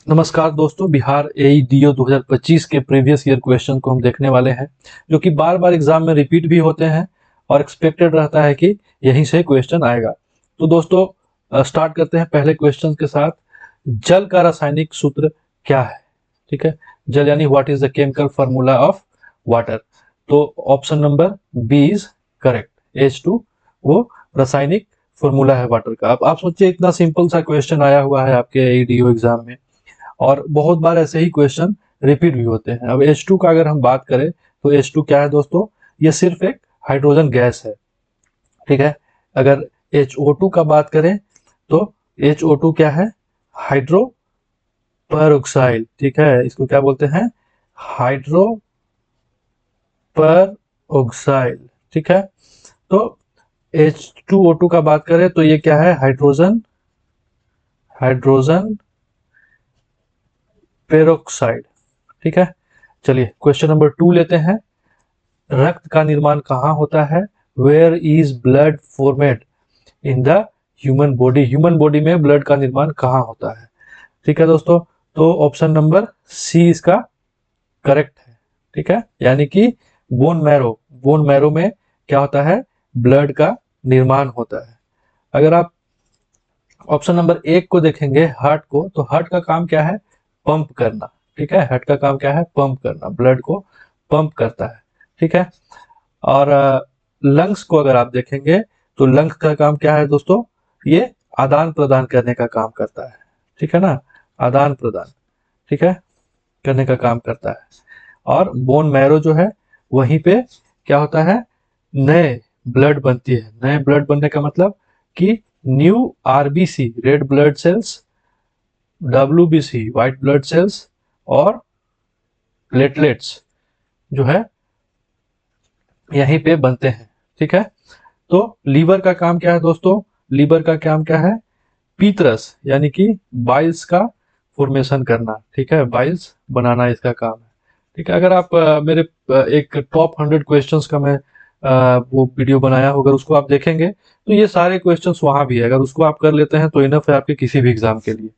नमस्कार दोस्तों, बिहार एईडीओ 2025 के प्रीवियस ईयर क्वेश्चन को हम देखने वाले हैं, जो कि बार बार एग्जाम में रिपीट भी होते हैं और एक्सपेक्टेड रहता है कि यहीं से क्वेश्चन आएगा। तो दोस्तों स्टार्ट करते हैं पहले क्वेश्चन के साथ। जल का रासायनिक सूत्र क्या है? ठीक है, जल यानी what is the chemical formula of water. तो option number B is correct, H2 वो रासायनिक फॉर्मूला है वाटर का। अब आप सोचिए, इतना सिंपल सा क्वेश्चन आया हुआ है आपके एईडीओ एग्जाम में और बहुत बार ऐसे ही क्वेश्चन रिपीट भी होते हैं। अब H2 का अगर हम बात करें तो H2 क्या है दोस्तों? ये सिर्फ एक हाइड्रोजन गैस है। ठीक है, अगर HO2 का बात करें तो HO2 क्या है? हाइड्रो पर ऑक्साइड। ठीक है, इसको क्या बोलते हैं? हाइड्रो पर ऑक्साइड। ठीक है, तो H2O2 का बात करें तो ये क्या है? Hydrogen hydrogen peroxide. ठीक है, चलिए क्वेश्चन नंबर 2 लेते हैं। रक्त का निर्माण कहाँ होता है? Where is blood formed in the human body. Human body में ब्लड का निर्माण कहाँ होता है? ठीक है दोस्तों, तो ऑप्शन नंबर सी इसका करेक्ट है। ठीक है, यानी कि बोन मैरो में क्या होता है? ब्लड का निर्माण होता है। अगर आप ऑप्शन नंबर 1 को देखेंगे, हार्ट को, तो हार्ट का काम क्या है? पंप करना। ठीक है, हार्ट का काम क्या है? पंप करना, ब्लड को पंप करता है। ठीक है, और लंग्स को अगर आप देखेंगे तो लंग्स का काम क्या है दोस्तों? ये आदान प्रदान करने का काम करता है। ठीक है ना, आदान प्रदान, ठीक है, करने का काम करता है। और बोन मैरो जो है वहीं पे क्या होता है? नए ब्लड बनती है। नए ब्लड बनने का मतलब कि new RBC red blood cells, WBC white blood cells और प्लेटलेट्स जो है यहीं पे बनते हैं। ठीक है, तो लीवर का काम क्या है दोस्तों? लीवर का काम क्या है? पीतरस यानी कि बाइल्स का फॉर्मेशन करना। ठीक है, बाइल्स बनाना इसका काम है। ठीक है, अगर आप मेरे एक टॉप 100 क्वेश्चंस का मैं वो वीडियो बनाया होगा, उसको आप देखेंगे तो ये सारे क्वेश्चंस वहां भी है। अगर उसको आप कर लेते हैं तो इनफ है आपके किसी भी एग्जाम के लिए।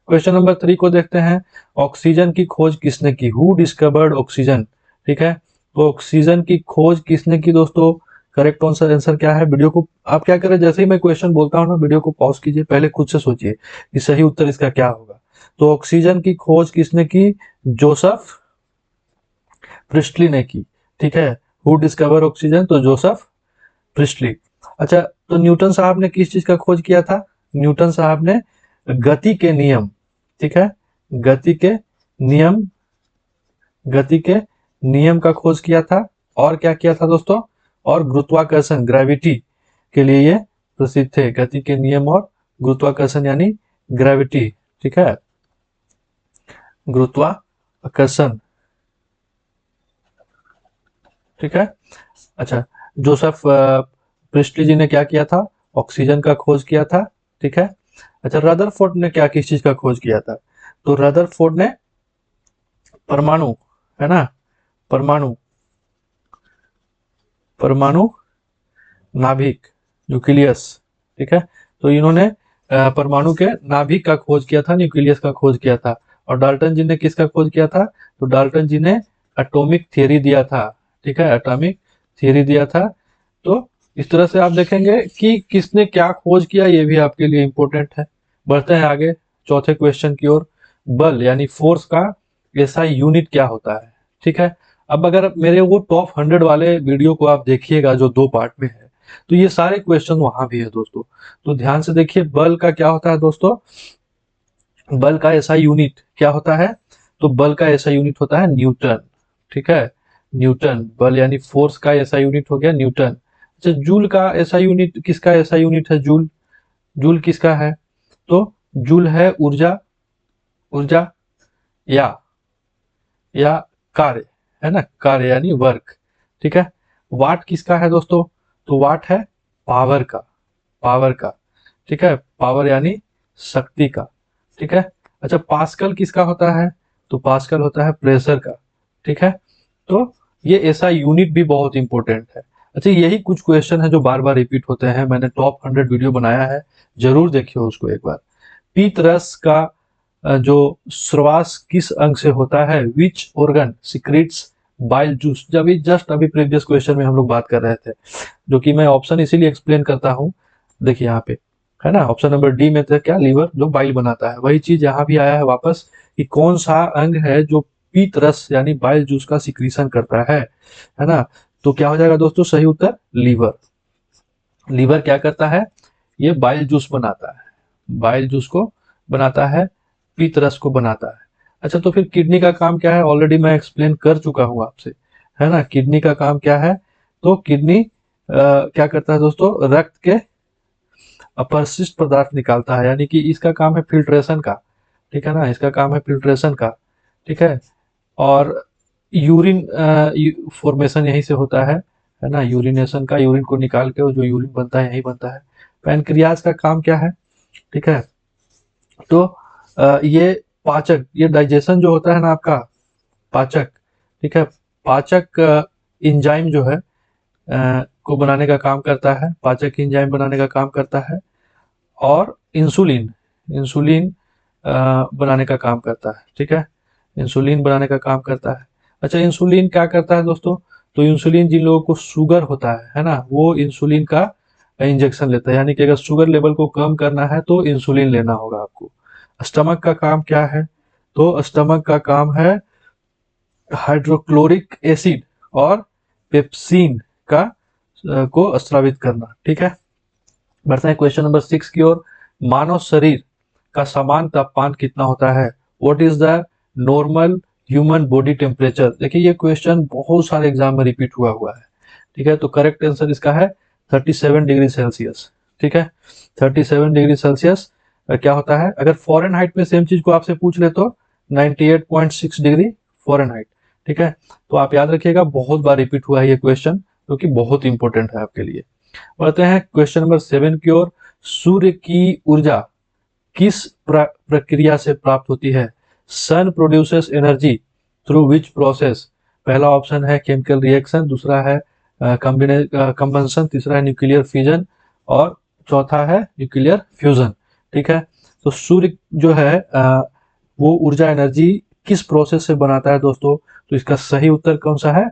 क्वेश्चन नंबर 3 को देखते हैं। ऑक्सीजन की खोज किसने की? Who discovered oxygen. ठीक है, तो ऑक्सीजन की खोज किसने की दोस्तों? करेक्ट आंसर क्या है? वीडियो को आप क्या करें, जैसे ही मैं क्वेश्चन बोलता हूँ ना, वीडियो को पॉज कीजिए, पहले खुद से सोचिए कि सही उत्तर इसका क्या होगा। तो ऑक्सीजन की खोज किसने की? जोसेफ प्रिस्टली ने की। ठीक है, हु डिस्कवर ऑक्सीजन? तो जोसेफ प्रिस्टली। अच्छा, तो न्यूटन साहब ने किस चीज का खोज किया था? न्यूटन साहब ने गति के नियम, ठीक है, गति के नियम गति के नियम का खोज किया था। और क्या किया था दोस्तों? और गुरुत्वाकर्षण, ग्रेविटी के लिए ये प्रसिद्ध थे। गति के नियम और गुरुत्वाकर्षण यानी ग्रेविटी। ठीक है, गुरुत्वाकर्षण। ठीक है, अच्छा, जोसेफ प्रिस्टली जी ने क्या किया था? ऑक्सीजन का खोज किया था। ठीक है, अच्छा, रदरफोर्ड ने क्या किस चीज का खोज किया था? तो रदरफोर्ड ने परमाणु, है ना, परमाणु परमाणु नाभिक, न्यूक्लियस। ठीक है, तो इन्होंने परमाणु के नाभिक का खोज किया था, न्यूक्लियस का खोज किया था। और डाल्टन जी ने किसका खोज किया था? तो डाल्टन जी ने एटॉमिक थियरी दिया था। ठीक है, एटॉमिक थियरी दिया था। तो इस तरह से आप देखेंगे कि किसने क्या खोज किया, ये भी आपके लिए इंपॉर्टेंट है। बढ़ते हैं आगे चौथे क्वेश्चन की ओर। बल यानी फोर्स का एसआई यूनिट क्या होता है? ठीक है, अब अगर मेरे वो टॉप 100 वाले वीडियो को आप देखिएगा जो 2 पार्ट में है, तो ये सारे क्वेश्चन वहां भी है दोस्तों। तो ध्यान से देखिए, बल का क्या होता है दोस्तों? बल का एसआई यूनिट क्या होता है? तो बल का एसआई यूनिट होता है न्यूटन। ठीक है, न्यूटन। बल यानी फोर्स का एसआई यूनिट हो गया न्यूटन। अच्छा, जूल का एसआई यूनिट, किसका एसआई यूनिट है जूल? जूल किसका है? तो जूल है ऊर्जा, ऊर्जा या या कार्य, है ना, कार्य यानी वर्क। ठीक है, वाट किसका है दोस्तों? तो वाट है पावर का, पावर का। ठीक है, पावर यानी शक्ति का। ठीक है, अच्छा, पास्कल किसका होता है? तो पास्कल होता है प्रेशर का। ठीक है, तो ये ऐसा यूनिट भी बहुत इंपॉर्टेंट है। अच्छा, यही कुछ क्वेश्चन है जो बार बार रिपीट होते हैं। मैंने टॉप 100 वीडियो बनाया है, जरूर देखिए उसको एक बार। पीत रस का जो श्वास किस अंग से होता है, which organ secretes bile juice. जब ये जस्ट अभी प्रीवियस क्वेश्चन में हम लोग बात कर रहे थे, जो कि मैं ऑप्शन इसीलिए एक्सप्लेन करता हूँ, देखिए यहाँ पे है ना, ऑप्शन नंबर डी में था क्या, लीवर जो बाइल बनाता है। वही चीज यहाँ भी आया है वापस कि कौन सा अंग है जो पीत रस यानी बाइल जूस का सिक्रीशन करता है ना। तो क्या हो जाएगा दोस्तों, सही उत्तर लीवर। लीवर क्या करता है, ये बाइल जूस बनाता है, बाइल जूस को बनाता है, पीत रस को बनाता है। अच्छा, तो फिर किडनी का काम क्या है, ऑलरेडी मैं एक्सप्लेन कर चुका हूं आपसे, है ना। किडनी का काम क्या है, तो किडनी क्या करता है दोस्तों, रक्त के अपशिष्ट पदार्थ निकालता है, यानी कि इसका काम है फिल्ट्रेशन का, ठीक है ना, इसका काम है फिल्ट्रेशन का, ठीक है। और यूरिन फॉर्मेशन यहीं से होता है ना, यूरिनेशन का, यूरिन को निकाल के वो जो यूरिन बनता है यही बनता है। पैनक्रियाज का काम क्या है, ठीक है, तो ये पाचक, ये डाइजेशन जो होता है ना आपका, पाचक, ठीक है, पाचक इंजाइम जो है को बनाने का काम करता है, पाचक इंजाइम बनाने का काम करता है। और इंसुलिन, इंसुलिन बनाने का काम करता है, ठीक है, इंसुलिन बनाने का काम करता है। अच्छा, इंसुलिन क्या करता है दोस्तों, तो इंसुलिन जिन लोगों को शुगर होता है ना, वो इंसुलिन का इंजेक्शन लेता है, यानी कि अगर शुगर लेवल को कम करना है तो इंसुलिन लेना होगा आपको। स्टमक का काम क्या है, तो स्टमक का काम है हाइड्रोक्लोरिक एसिड और पेप्सिन का को स्रावित करना, ठीक है। बढ़ते हैं क्वेश्चन नंबर 6 की ओर। मानव शरीर का समान तापमान कितना होता है, what is the normal human body temperature. देखिए ये क्वेश्चन बहुत सारे एग्जाम में रिपीट हुआ है, ठीक है। तो करेक्ट आंसर इसका है 37 डिग्री सेल्सियस, ठीक है। 37 डिग्री सेल्सियस क्या होता है, अगर फॉरेन हाइट में सेम चीज को आपसे पूछ ले तो 98.6 डिग्री फॉरेन हाइट, ठीक है। तो आप याद रखिएगा, बहुत बार रिपीट हुआ है ये क्वेश्चन, जो कि बहुत इंपॉर्टेंट है आपके लिए। बढ़ते हैं क्वेश्चन नंबर 7 की ओर। सूर्य की ऊर्जा किस प्रक्रिया से प्राप्त होती है, sun produces energy through which process. पहला ऑप्शन है केमिकल रिएक्शन, दूसरा है कंबंशन, तीसरा है न्यूक्लियर फिजन और चौथा है न्यूक्लियर फ्यूजन, ठीक है। तो सूर्य जो है वो ऊर्जा एनर्जी किस प्रोसेस से बनाता है दोस्तों, तो इसका सही उत्तर कौन सा है,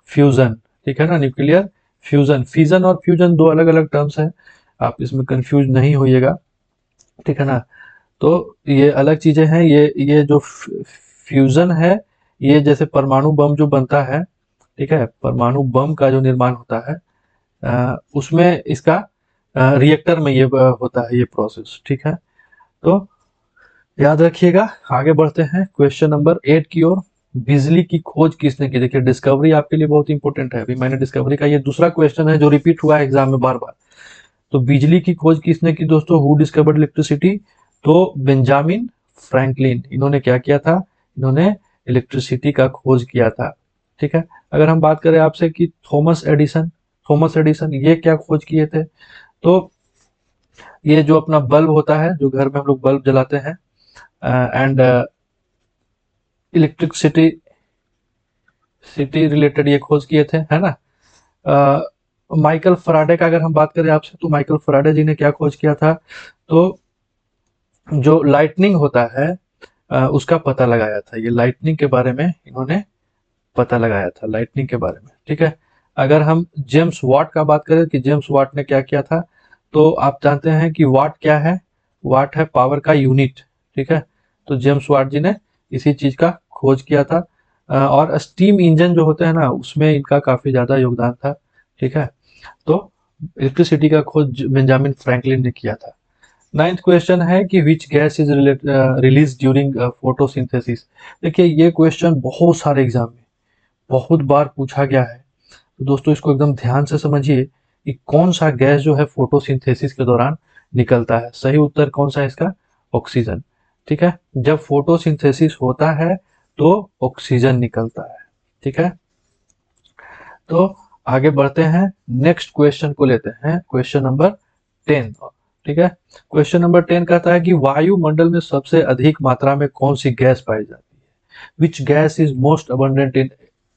फ्यूजन, ठीक है ना, न्यूक्लियर फ्यूजन। फिजन और फ्यूजन दो अलग अलग टर्म्स हैं, आप इसमें कंफ्यूज नहीं होइएगा, ठीक है ना। तो ये अलग चीजें हैं, ये जो फ्यूजन है, ये जैसे परमाणु बम जो बनता है, ठीक है, परमाणु बम का जो निर्माण होता है उसमें इसका रिएक्टर में ये होता है ये प्रोसेस, ठीक है। तो याद रखिएगा। आगे बढ़ते हैं क्वेश्चन नंबर 8 की ओर। बिजली की खोज किसने की, देखिए डिस्कवरी आपके लिए बहुत इंपॉर्टेंट है, अभी मैंने डिस्कवरी का ये दूसरा क्वेश्चन है जो रिपीट हुआ है एग्जाम में बार बार। तो बिजली की खोज किसने की दोस्तों, हु डिस्कवर्ड इलेक्ट्रिसिटी, तो बेंजामिन फ्रैंकलिन, इन्होंने क्या किया था, इन्होंने इलेक्ट्रिसिटी का खोज किया था, ठीक है। अगर हम बात करें आपसे कि थॉमस एडिसन, थॉमस एडिसन ये क्या खोज किए थे, तो ये जो अपना बल्ब होता है, जो घर में हम लोग बल्ब जलाते हैं, एंड इलेक्ट्रिसिटी सिटी रिलेटेड ये खोज किए थे, है ना। माइकल फराडे का अगर हम बात करें आपसे, तो माइकल फराडे जी ने क्या खोज किया था, तो जो लाइटनिंग होता है उसका पता लगाया था, ये लाइटनिंग के बारे में इन्होंने पता लगाया था, लाइटनिंग के बारे में, ठीक है। अगर हम जेम्स वाट का बात करें कि जेम्स वाट ने क्या किया था, तो आप जानते हैं कि वाट क्या है, वाट है पावर का यूनिट, ठीक है। तो जेम्स वाट जी ने इसी चीज का खोज किया था। और स्टीम इंजन जो होते हैं ना, उसमें इनका काफी ज्यादा योगदान था, ठीक है। तो इलेक्ट्रिसिटी का खोज बेंजामिन फ्रैंकलिन ने किया था। 9th क्वेश्चन है कि which gas is release during photosynthesis. देखिए ये क्वेश्चन बहुत सारे एग्जाम में बहुत बार पूछा गया है, तो दोस्तों इसको एकदम ध्यान से समझिए कि कौन सा गैस जो है फोटोसिंथेसिस के दौरान निकलता है। सही उत्तर कौन सा है इसका, ऑक्सीजन, ठीक है। जब फोटोसिंथेसिस होता है तो ऑक्सीजन निकलता है, ठीक है। तो आगे बढ़ते हैं, नेक्स्ट क्वेश्चन को लेते हैं, क्वेश्चन नंबर 10, ठीक है। क्वेश्चन नंबर 10 कहता है कि वायुमंडल में सबसे अधिक मात्रा में कौन सी गैस पाई जाती है, which gas is most abundant in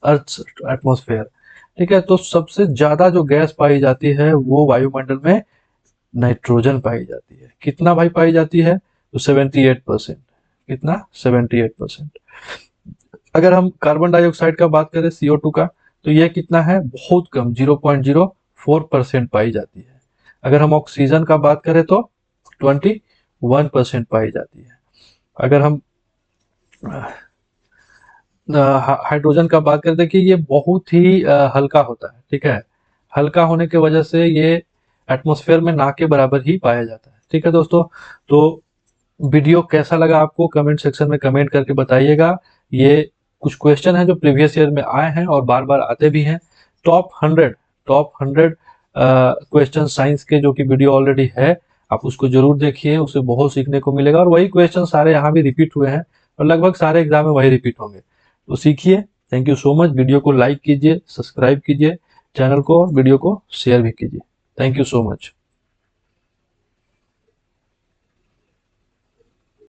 earth atmosphere, ठीक है। तो सबसे ज्यादा जो गैस पाई जाती है वो वायुमंडल में नाइट्रोजन पाई जाती है। कितना भाई पाई जाती है, तो 78%, कितना 78%। अगर हम कार्बन डाइऑक्साइड का बात करें CO2 का, तो यह कितना है, बहुत कम 0.04% पाई जाती है। अगर हम ऑक्सीजन का बात करें तो 21% पाई जाती है। अगर हम हाइड्रोजन का बात करें, देखिए ये बहुत ही हल्का होता है, ठीक है। हल्का होने की वजह से ये एटमॉस्फेयर में ना के बराबर ही पाया जाता है, ठीक है दोस्तों। तो वीडियो कैसा लगा आपको कमेंट सेक्शन में कमेंट करके बताइएगा। ये कुछ क्वेश्चन है जो प्रीवियस ईयर में आए हैं और बार बार आते भी हैं। टॉप 100 क्वेश्चन साइंस के जो कि वीडियो ऑलरेडी है, आप उसको जरूर देखिए, उससे बहुत सीखने को मिलेगा। और वही क्वेश्चन सारे यहाँ भी रिपीट हुए हैं और लगभग सारे एग्जाम में वही रिपीट होंगे, तो सीखिए। Thank you so much. Video को लाइक कीजिए, सब्सक्राइब कीजिए चैनल को, और वीडियो को शेयर भी कीजिए। Thank you so much.